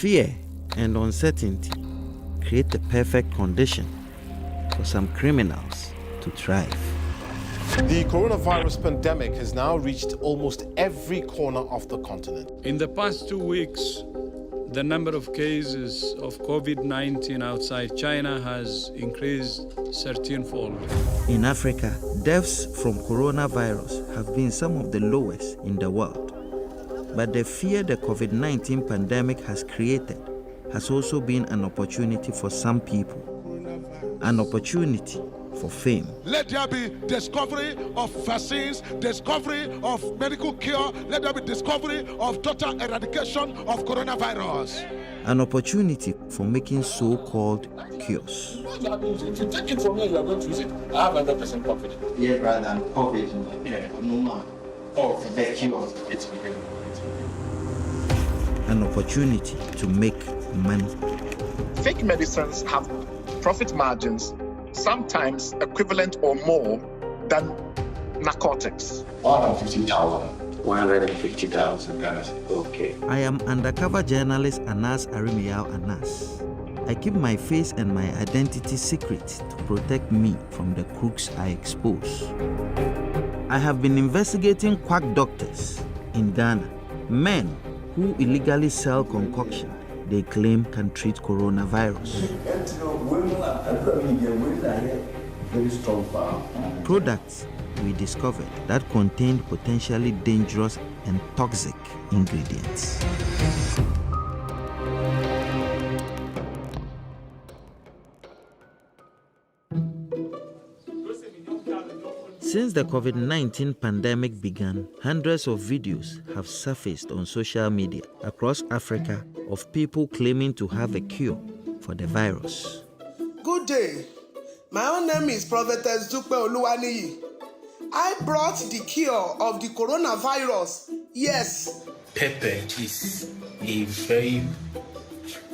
Fear and uncertainty create the perfect condition for some criminals to thrive. The coronavirus pandemic has now reached almost every corner of the continent. In the past 2 weeks, the number of cases of COVID-19 outside China has increased 13-fold. In Africa, deaths from coronavirus have been some of the lowest in the world. But the fear the COVID-19 pandemic has created has also been an opportunity for some people, an opportunity for fame. Let there be discovery of vaccines, discovery of medical cure, let there be discovery of total eradication of coronavirus. An opportunity for making so-called cures. If you take it from me, you are going to use it. I have 100% confidence. Yeah, rather than COVID. Yeah. No more. Oh, The cure. it's beginning. An opportunity to make money. Fake medicines have profit margins sometimes equivalent or more than narcotics. 150,000. 150,000 dollars. Okay. I am undercover journalist Aremeyaw. I keep my face and my identity secret to protect me from the crooks I expose. I have been investigating quack doctors in Ghana, men who illegally sell concoction they claim can treat coronavirus. Products we discovered that contained potentially dangerous and toxic ingredients. Since the COVID-19 pandemic began, hundreds of videos have surfaced on social media across Africa of people claiming to have a cure for the virus. Good day. My own name is Prophetess Dupe Oluwaniyi. I brought the cure of the coronavirus. Yes. Pepper is a very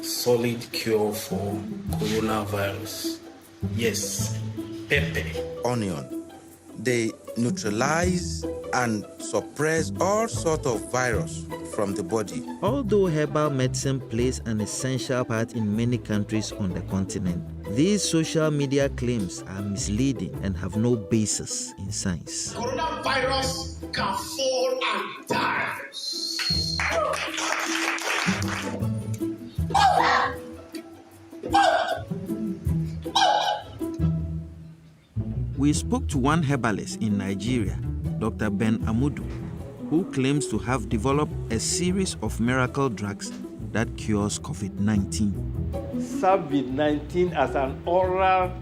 solid cure for coronavirus. Yes, pepper. Onion. They neutralize and suppress all sorts of virus from the body. Although herbal medicine plays an essential part in many countries on the continent, these social media claims are misleading and have no basis in science. Coronavirus can fall and die. We spoke to one herbalist in Nigeria, Dr. Ben Amudu, who claims to have developed a series of miracle drugs that cures COVID-19. COVID-19 as an oral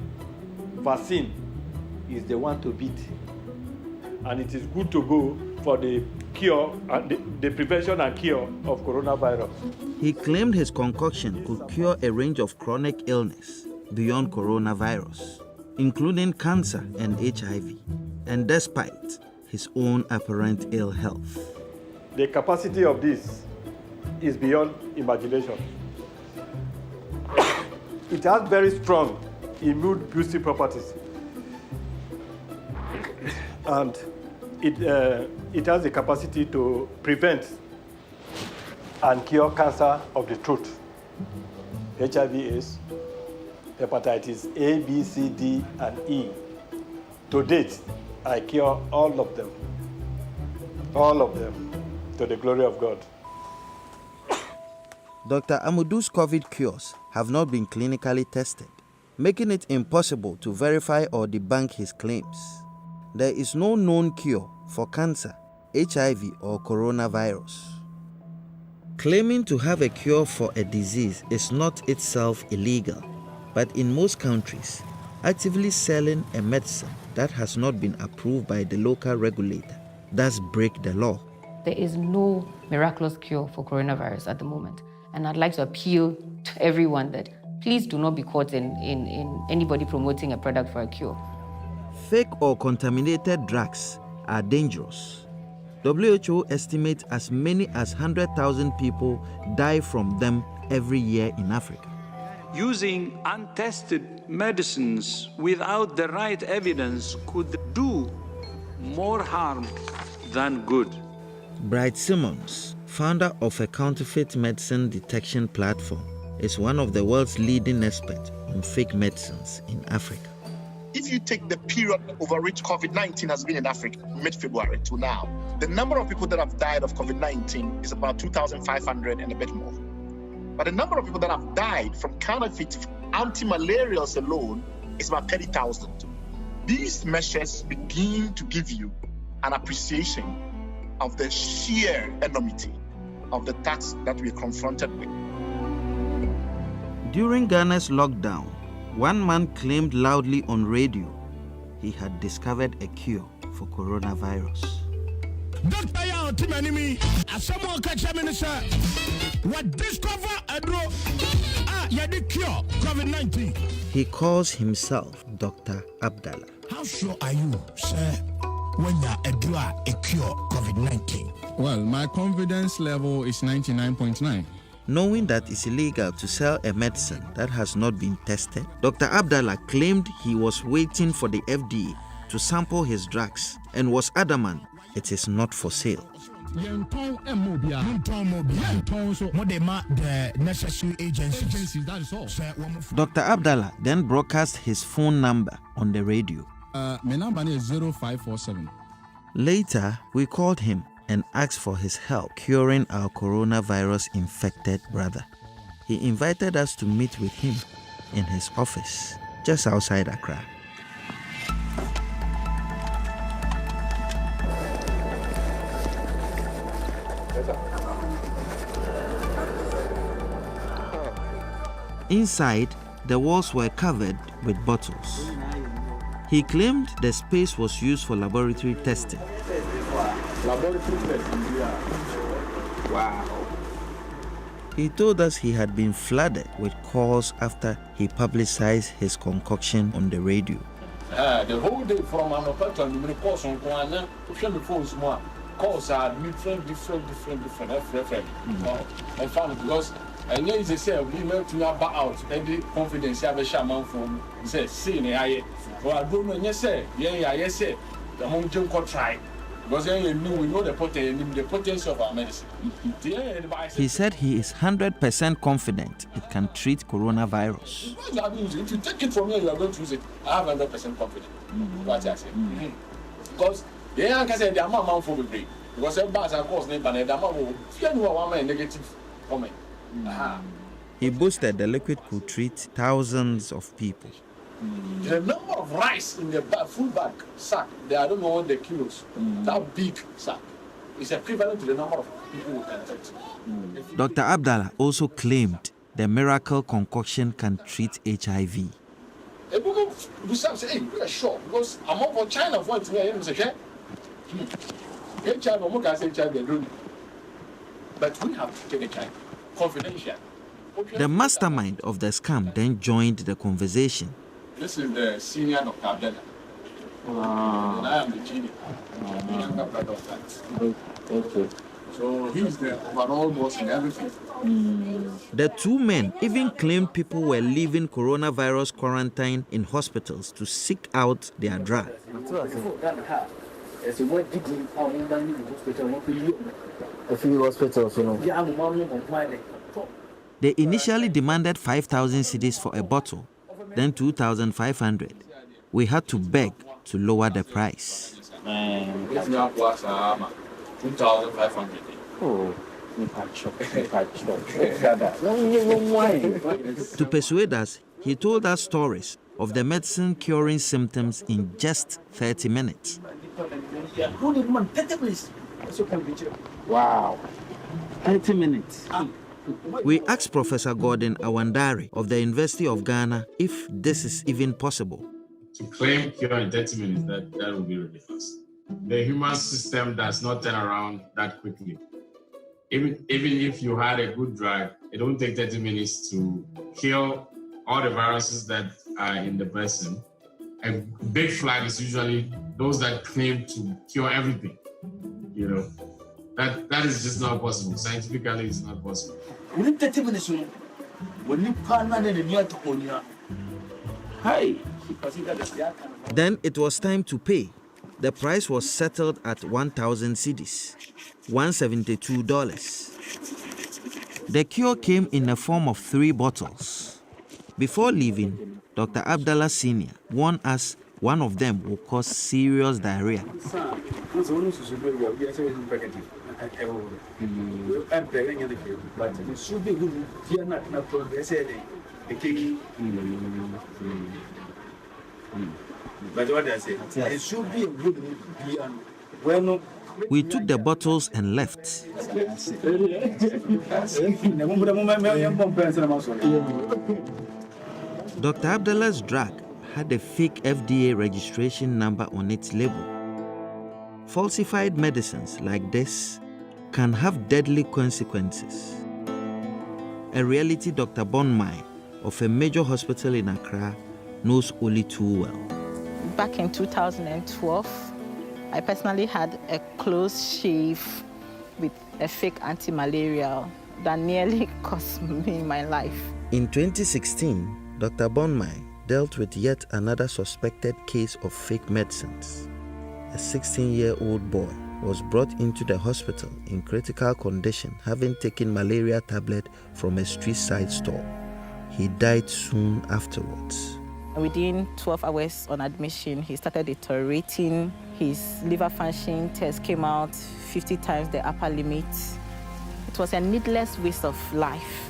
vaccine is the one to beat. And it is good to go for the cure and the prevention and cure of coronavirus. He claimed his concoction could cure a range of chronic illness beyond coronavirus, including cancer and HIV, and despite his own apparent ill health. The capacity of this is beyond imagination. It has very strong immune-boosting properties. And it has the capacity to prevent and cure cancer of the throat, HIV/AIDS, hepatitis A, B, C, D, and E. To date, I cure all of them, to the glory of God. Dr. Amudu's COVID cures have not been clinically tested, making it impossible to verify or debunk his claims. There is no known cure for cancer, HIV, or coronavirus. Claiming to have a cure for a disease is not itself illegal, but in most countries, actively selling a medicine that has not been approved by the local regulator does break the law. There is no miraculous cure for coronavirus at the moment. And I'd like to appeal to everyone that please do not be caught in anybody promoting a product for a cure. Fake or contaminated drugs are dangerous. WHO estimates as many as 100,000 people die from them every year in Africa. Using untested medicines without the right evidence could do more harm than good. Bright Simmons, founder of a counterfeit medicine detection platform, is one of the world's leading experts on fake medicines in Africa. If you take the period over which COVID-19 has been in Africa, mid-February to now, the number of people that have died of COVID-19 is about 2,500 and a bit more. But the number of people that have died from counterfeit anti-malarials alone is about 30,000. These measures begin to give you an appreciation of the sheer enormity of the task that we are confronted with. During Ghana's lockdown, one man claimed loudly on radio he had discovered a cure for coronavirus. Dr. Yao Timanimi, as someone catch him in the sir, what discover addo, the cure COVID-19. He calls himself Dr. Abdallah. How sure are you, sir, when you are a cure COVID-19? Well, my confidence level is 99.9. Knowing that it's illegal to sell a medicine that has not been tested, Dr. Abdallah claimed he was waiting for the FDA to sample his drugs and was adamant it is not for sale. The necessary agencies, that is all. Dr. Abdallah then broadcast his phone number on the radio. My number is 0547. Later, we called him and asked for his help curing our coronavirus-infected brother. He invited us to meet with him in his office just outside Accra. Inside, the walls were covered with bottles. He claimed the space was used for laboratory testing. Wow. He told us he had been flooded with calls after he publicized his concoction on the radio. The whole day from Anopato and the calls on Kwana, the phones more. Calls are different. I found it because I know they say we went to have out every confidence have a shaman from say, see, I don't know, yes, sir, the home junk try. Because we know the potency of our medicine. He said he is 100% confident it can treat coronavirus. If you take it from me, you are going to use it. I have 100% confidence. What I say. Because they can't say the amount for the because everybody's of course the amount will fear one negative comment. He boasted the liquid could treat thousands of people. The number of rice in the food bag sack, I don't know the kilos, that big sack, is equivalent to the number of people who can take. Dr. Abdallah also claimed the miracle concoction can treat HIV. A woman who say, hey, we are sure, because I'm up for China for it, I'm saying, HIV, I'm going to say HIV, but we have to take a China, confidential. The mastermind of the scam then joined the conversation. This is the senior Dr. Abdallah. And I am the junior. Younger brother of that. Okay. So he's the overall boss in everything. The two men even claimed people were leaving coronavirus quarantine in hospitals to seek out their drug. They initially demanded 5,000 cedis for a bottle, then 2,500. We had to beg to lower the price. 2,500. To persuade us, he told us stories of the medicine curing symptoms in just 30 minutes. Wow. 30 minutes. We asked Professor Gordon Awandare of the University of Ghana if this is even possible. To claim cure in 30 minutes, that would be ridiculous. The human system does not turn around that quickly. Even if you had a good drug, it won't take 30 minutes to kill all the viruses that are in the person. A big flag is usually those that claim to cure everything. You know, that is just not possible. Scientifically, it's not possible. Within 30 minutes, when you pan and then Then it was time to pay. The price was settled at 1,000 cedis, $172. The cure came in the form of 3 bottles. Before leaving, Dr. Abdallah Sr. warned us one of them will cause serious diarrhea. We took the bottles and left. Dr. Abdallah's drug had a fake FDA registration number on its label. Falsified medicines like this can have deadly consequences. A reality Dr. Bonmai of a major hospital in Accra knows only too well. Back in 2012, I personally had a close shave with a fake anti-malarial that nearly cost me my life. In 2016, Dr. Bonmai dealt with yet another suspected case of fake medicines. A 16-year-old boy was brought into the hospital in critical condition, having taken malaria tablet from a street-side store. He died soon afterwards. Within 12 hours on admission, he started deteriorating. His liver function test came out 50 times the upper limit. It was a needless waste of life.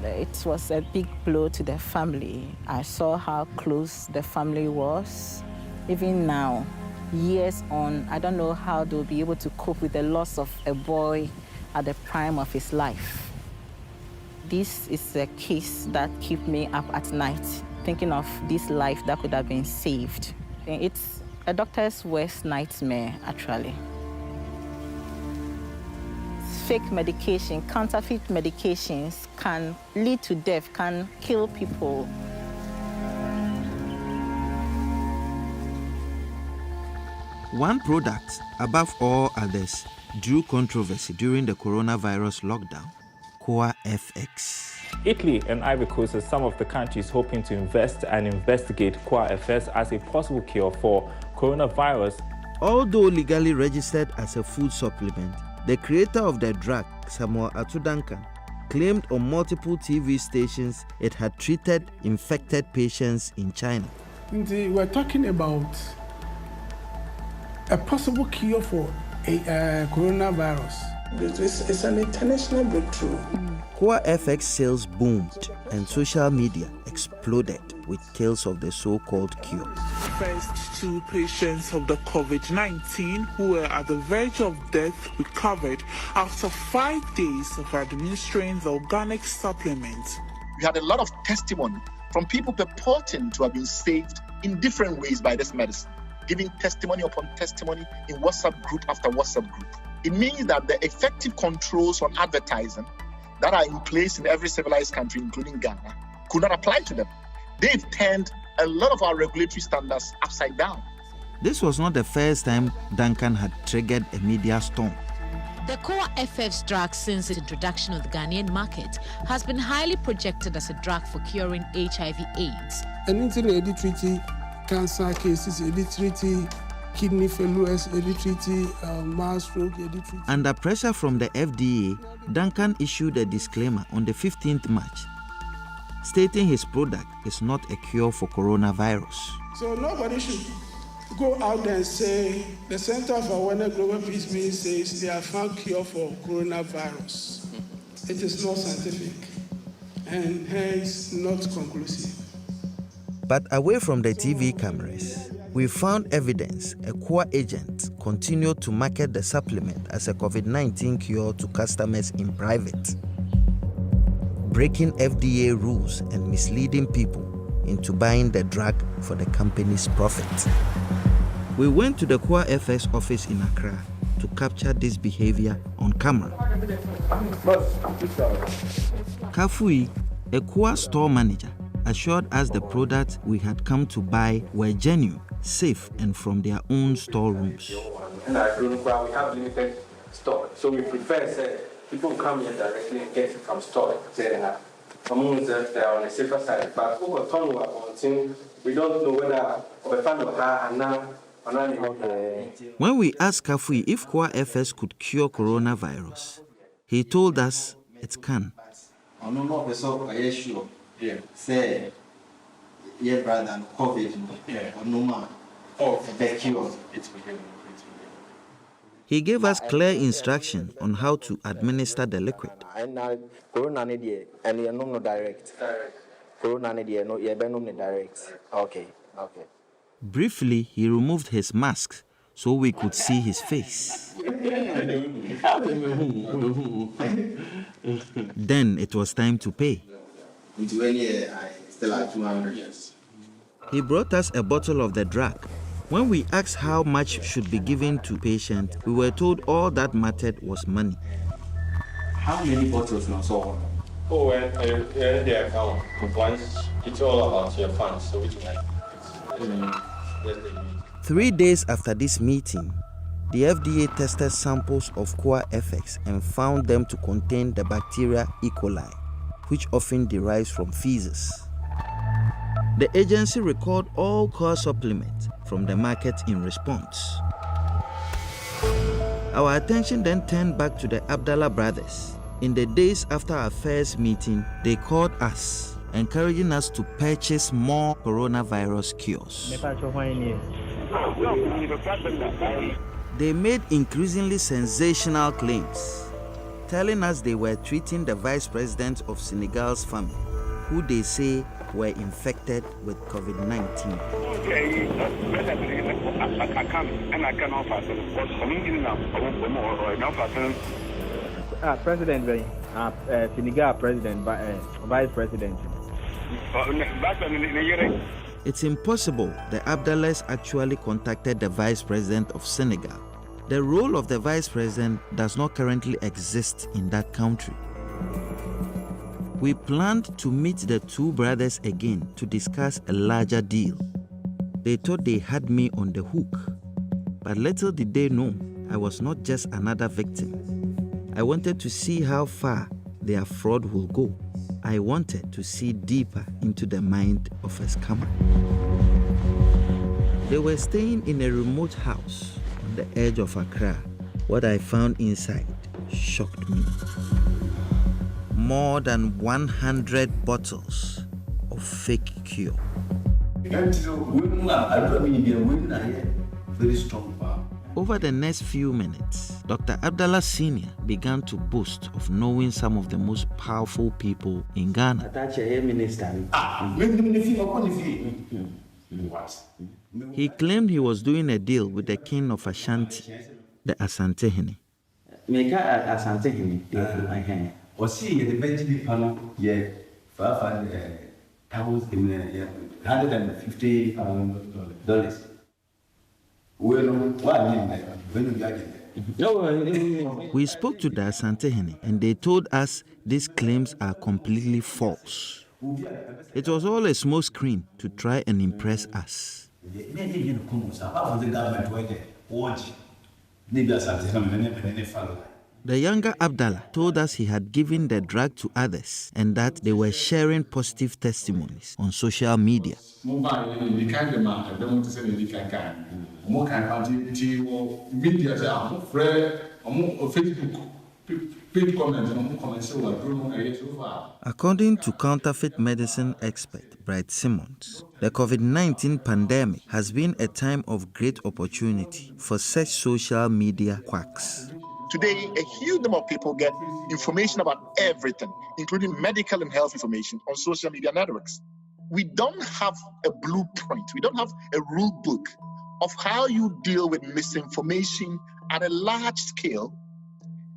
It was a big blow to the family. I saw how close the family was. Even now, years on, I don't know how they'll be able to cope with the loss of a boy at the prime of his life. This is a case that keeps me up at night, thinking of this life that could have been saved. It's a doctor's worst nightmare, actually. Fake medication, counterfeit medications can lead to death, can kill people. One product, above all others, drew controversy during the coronavirus lockdown: QuaFX. Italy and Ivory Coast are some of the countries hoping to invest and investigate QuaFX as a possible cure for coronavirus. Although legally registered as a food supplement, the creator of the drug, Samuel Atudankan, claimed on multiple TV stations it had treated infected patients in China. We're talking about a possible cure for coronavirus. It's an international breakthrough. QuaFX sales boomed and social media exploded with tales of the so-called cure. First 2 patients of the COVID-19 who were at the verge of death recovered after 5 days of administering the organic supplement. We had a lot of testimony from people purporting to have been saved in different ways by this medicine, giving testimony upon testimony in WhatsApp group after WhatsApp group. It means that the effective controls on advertising that are in place in every civilized country, including Ghana, could not apply to them. They've turned a lot of our regulatory standards upside down. This was not the first time Duncan had triggered a media storm. The QuaFX drug, since its introduction on the Ghanaian market, has been highly projected as a drug for curing HIV/AIDS. And in treaty cancer cases, treaty kidney failures, treaty mass stroke, treaty. Under pressure from the FDA, Duncan issued a disclaimer on the 15th March, stating his product is not a cure for coronavirus. So nobody should go out there and say the Center for Awareness Global Peace Meeting says they have found cure for coronavirus. It is not scientific and hence not conclusive. But away from the TV cameras, we found evidence a Qua agent continued to market the supplement as a COVID-19 cure to customers in private, breaking FDA rules and misleading people into buying the drug for the company's profit. We went to the QuaFX office in Accra to capture this behavior on camera. Kafui, a Qua store manager, assured us the products we had come to buy were genuine, safe, and from their own storerooms. And I don't know, we have limited stock, so we prefer people come here directly and get it from store. They're on the safer side, but over we don't know whether we find or When we asked Kafui if QuaFS could cure coronavirus, he told us it can. He gave us clear instruction on how to administer the liquid. Okay. Briefly, he removed his mask so we could see his face. Then it was time to pay. He brought us a bottle of the drug. When we asked how much should be given to patient, we were told all that mattered was money. How many bottles now? So the account. Once it's all about your funds, so which one? 3 days after this meeting, the FDA tested samples of QuaFS and found them to contain the bacteria E. coli, which often derives from feces. The agency recalled all core supplements from the market in response. Our attention then turned back to the Abdallah brothers. In the days after our first meeting, they called us, encouraging us to purchase more coronavirus cures. They made increasingly sensational claims, telling us they were treating the vice president of Senegal's family, who they say were infected with COVID-19. President, Senegal president, vice president. It's impossible the Abdallahs actually contacted the vice president of Senegal. The role of the vice president does not currently exist in that country. We planned to meet the two brothers again to discuss a larger deal. They thought they had me on the hook, but little did they know I was not just another victim. I wanted to see how far their fraud will go. I wanted to see deeper into the mind of a scammer. They were staying in a remote house on the edge of Accra. What I found inside shocked me. More than 100 bottles of fake cure. Very strong power. Over the next few minutes, Dr. Abdallah Sr. began to boast of knowing some of the most powerful people in Ghana. He claimed he was doing a deal with the king of Ashanti, the Asantehene. $150,000. We spoke to the Asantehene and they told us these claims are completely false. It was all a smokescreen to try and impress us. The younger Abdallah told us he had given the drug to others and that they were sharing positive testimonies on social media. According to counterfeit medicine expert Bright Simmons, the COVID-19 pandemic has been a time of great opportunity for such social media quacks. Today, a huge number of people get information about everything, including medical and health information on social media networks. We don't have a blueprint, we don't have a rule book of how you deal with misinformation at a large scale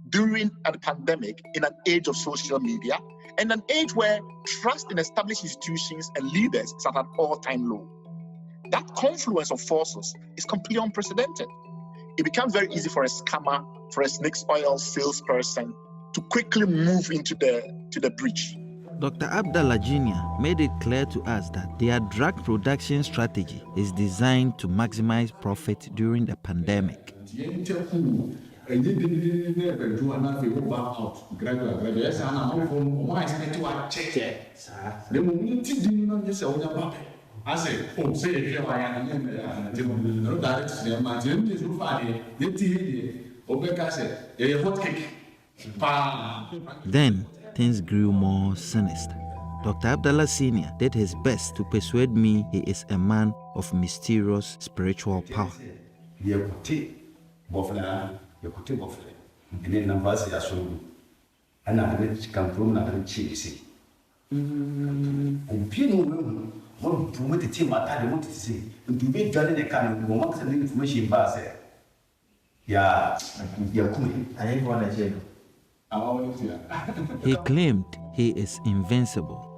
during a pandemic in an age of social media and an age where trust in established institutions and leaders is at an all-time low. That confluence of forces is completely unprecedented. It becomes very easy for a scammer, for a snake oil salesperson to quickly move into the breach. Dr. Abdallah Jr. made it clear to us that their drug production strategy is designed to maximize profit during the pandemic. I say, oh, say if you are young, no direct to them, my gym is Rufadi, the tea, Obeka said, a hot cake. Then things grew more sinister. Dr. Abdallah Sr. did his best to persuade me he is a man of mysterious spiritual power. He claimed he is invincible.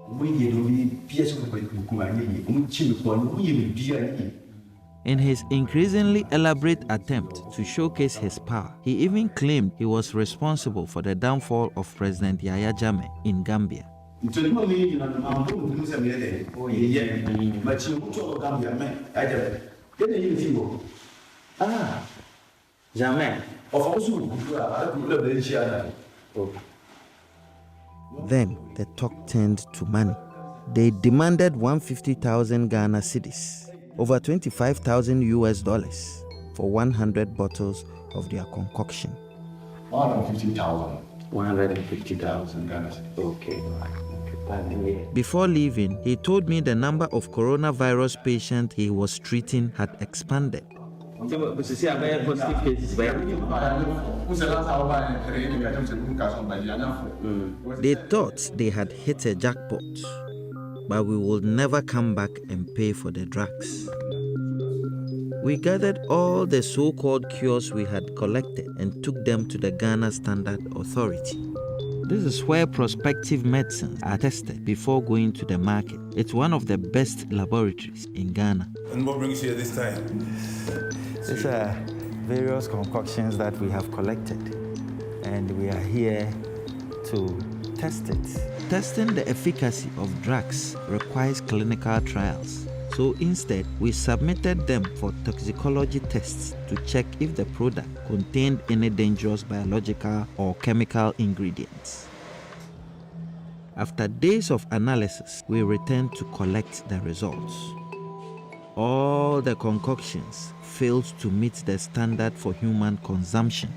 In his increasingly elaborate attempt to showcase his power, he even claimed he was responsible for the downfall of President Yahya Jammeh in Gambia. Then the talk turned to money. They demanded 150,000 Ghana cedis, over $25,000 US, for 100 bottles of their concoction. 150,000. 150,000 Ghana cedis. Okay. Before leaving, he told me the number of coronavirus patients he was treating had expanded. They thought they had hit a jackpot, but we would never come back and pay for the drugs. We gathered all the so-called cures we had collected and took them to the Ghana Standard Authority. This is where prospective medicines are tested before going to the market. It's one of the best laboratories in Ghana. And what brings you here this time? These are various concoctions that we have collected, and we are here to test it. Testing the efficacy of drugs requires clinical trials. So instead, we submitted them for toxicology tests to check if the product contained any dangerous biological or chemical ingredients. After days of analysis, we returned to collect the results. All the concoctions failed to meet the standard for human consumption.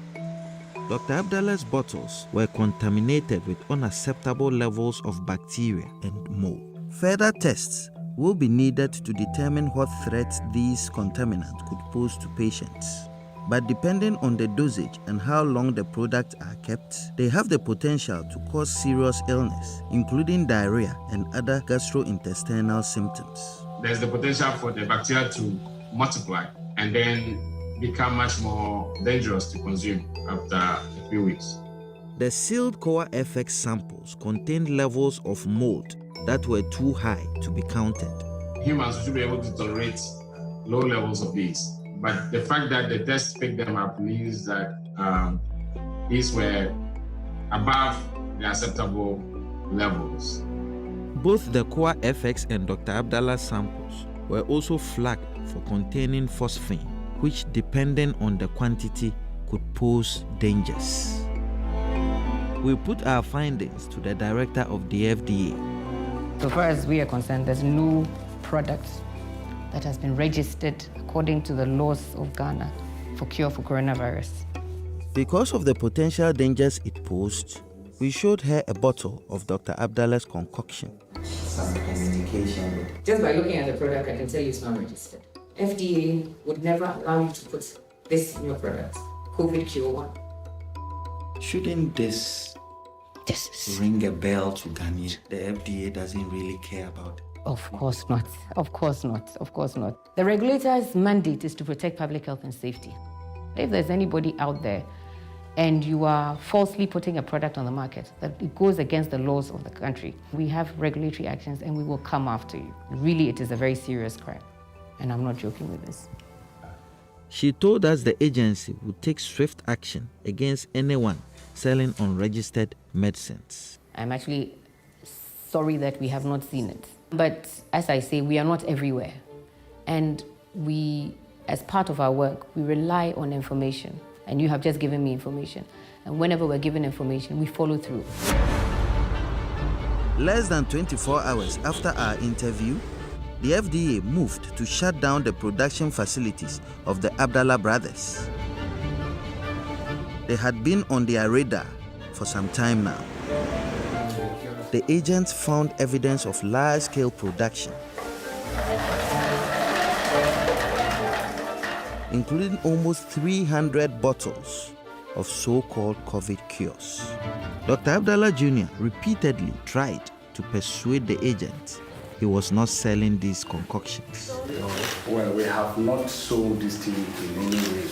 Dr. Abdallah's bottles were contaminated with unacceptable levels of bacteria and mold. Further tests will be needed to determine what threats these contaminants could pose to patients. But depending on the dosage and how long the products are kept, they have the potential to cause serious illness, including diarrhea and other gastrointestinal symptoms. There's the potential for the bacteria to multiply and then become much more dangerous to consume after a few weeks. The sealed KOA-FX samples contained levels of mold that were too high to be counted. Humans should be able to tolerate low levels of these, but the fact that the test picked them up means that these were above the acceptable levels. Both the KOA-FX and Dr. Abdallah samples were also flagged for containing phosphine, which, depending on the quantity, could pose dangers. We put our findings to the director of the FDA. So far as we are concerned, there's no product that has been registered according to the laws of Ghana for cure for coronavirus. Because of the potential dangers it posed, we showed her a bottle of Dr. Abdallah's concoction. Some indication. Just by looking at the product, I can tell you it's not registered. FDA would never allow you to put this in your product, COVID Cure 1. Shouldn't this ring a bell to Ghanaians? The FDA doesn't really care about it. Of course not. Of course not. Of course not. The regulator's mandate is to protect public health and safety. If there's anybody out there and you are falsely putting a product on the market that it goes against the laws of the country, we have regulatory actions and we will come after you. Really, it is a very serious crime. And I'm not joking with this. She told us the agency would take swift action against anyone selling unregistered medicines. I'm actually sorry that we have not seen it. But as I say, we are not everywhere. And we, as part of our work, we rely on information. And you have just given me information. And whenever we're given information, we follow through. Less than 24 hours after our interview, the FDA moved to shut down the production facilities of the Abdallah brothers. They had been on their radar for some time now. The agents found evidence of large-scale production, including almost 300 bottles of so-called COVID cures. Dr. Abdallah Jr. repeatedly tried to persuade the agents he was not selling these concoctions. Well, we have not sold this thing in any way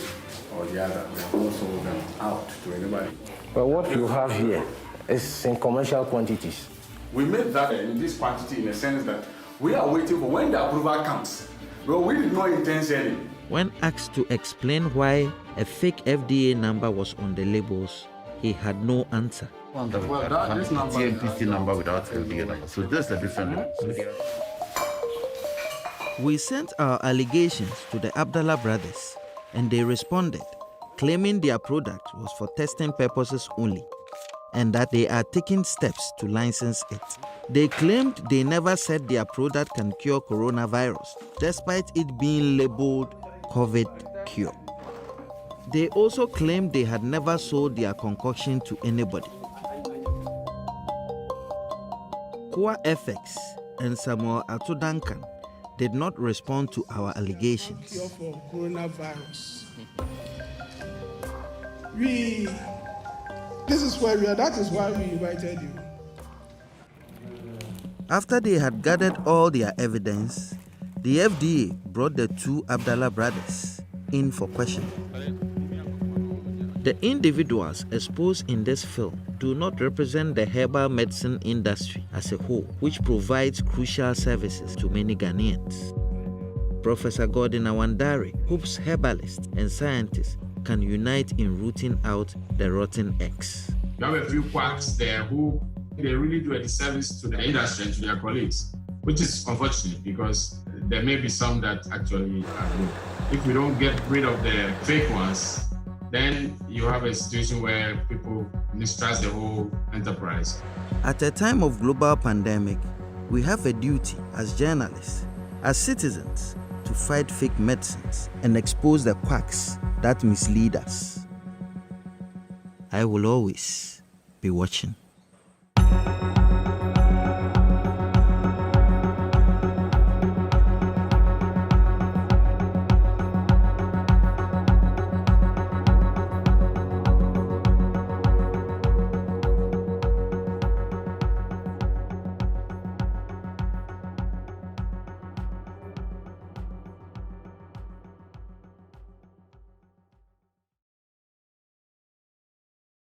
or the other. We have not sold them out to anybody. Well, what you have here is in commercial quantities. We made that in this quantity in a sense that we are waiting for when the approval comes. But we did not intend selling. When asked to explain why a fake FDA number was on the labels, he had no answer. Well, this number TNPC number without FDA number. So that's a different one. We sent our allegations to the Abdallah brothers, and they responded, claiming their product was for testing purposes only, and that they are taking steps to license it. They claimed they never said their product can cure coronavirus, despite it being labeled COVID cure. They also claimed they had never sold their concoction to anybody. Quacks and Samuel Atodankan did not respond to our allegations. Cure for coronavirus. This is where we are. That is why we invited you. After they had gathered all their evidence, the FDA brought the two Abdallah brothers in for questioning. The individuals exposed in this film do not represent the herbal medicine industry as a whole, which provides crucial services to many Ghanaians. Professor Gordon Awandare hopes herbalists and scientists can unite in rooting out the rotten eggs. You have a few quacks there who they really do a disservice to the industry and to their colleagues, which is unfortunate because there may be some that actually are good. If we don't get rid of the fake ones, then you have a situation where people mistrust the whole enterprise. At a time of global pandemic, we have a duty as journalists, as citizens, to fight fake medicines and expose the quacks that mislead us. I will always be watching.